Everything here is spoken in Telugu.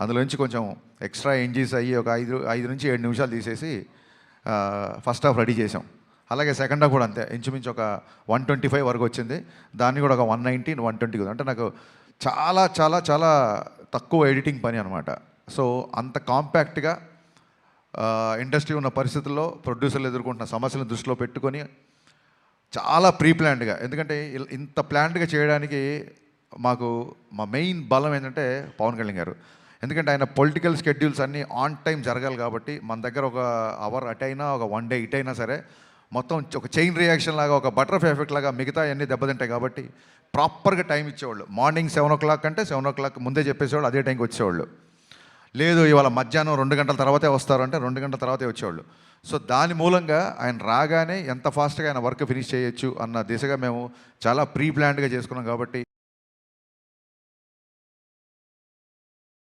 అందులో నుంచి కొంచెం ఎక్స్ట్రా ఎంజీస్ అయ్యి ఒక 5 నుంచి 7 నిమిషాలు తీసేసి ఫస్ట్ హాఫ్ రెడీ చేసాం. అలాగే సెకండ్ హాఫ్ కూడా అంతే, ఇంచుమించు ఒక 125 వరకు వచ్చింది. దాన్ని కూడా ఒక 190, 120 అంటే నాకు చాలా చాలా చాలా తక్కువ ఎడిటింగ్ పని అనమాట. సో అంత కాంపాక్ట్గా ఇండస్ట్రీ ఉన్న పరిస్థితుల్లో ప్రొడ్యూసర్లు ఎదుర్కొంటున్న సమస్యలను దృష్టిలో పెట్టుకొని చాలా ప్రీ ప్లాన్డ్గా, ఎందుకంటే ఇంత ప్లాన్డ్గా చేయడానికి మా మెయిన్ బలం ఏంటంటే పవన్ కళ్యాణ్ గారు. ఎందుకంటే ఆయన పొలిటికల్ షెడ్యూల్స్ అన్నీ ఆన్ టైం జరగాలి కాబట్టి మన దగ్గర ఒక అవర్ అటు అయినా ఒక 1 డే ఇటు అయినా సరే మొత్తం ఒక చైన్ రియాక్షన్ లాగా, ఒక బటర్ఫ్లై ఎఫెక్ట్ లాగా మిగతా అన్నీ దెబ్బతింటాయి కాబట్టి ప్రాపర్గా టైం ఇచ్చేవాళ్ళు. మార్నింగ్ 7 o'clock అంటే 7 o'clock ముందే చెప్పేసేవాళ్ళు, అదే టైంకి వచ్చేవాళ్ళు. లేదు ఇవాళ మధ్యాహ్నం 2 గంటల తర్వాతే వస్తారు అంటే 2 గంటల తర్వాతే వచ్చేవాళ్ళు. సో దాని మూలంగా ఆయన రాగానే ఎంత ఫాస్ట్గా ఆయన వర్క్ ఫినిష్ చేయొచ్చు అన్న దిశగా మేము చాలా ప్రీ ప్లాన్డ్గా చేసుకున్నాం కాబట్టి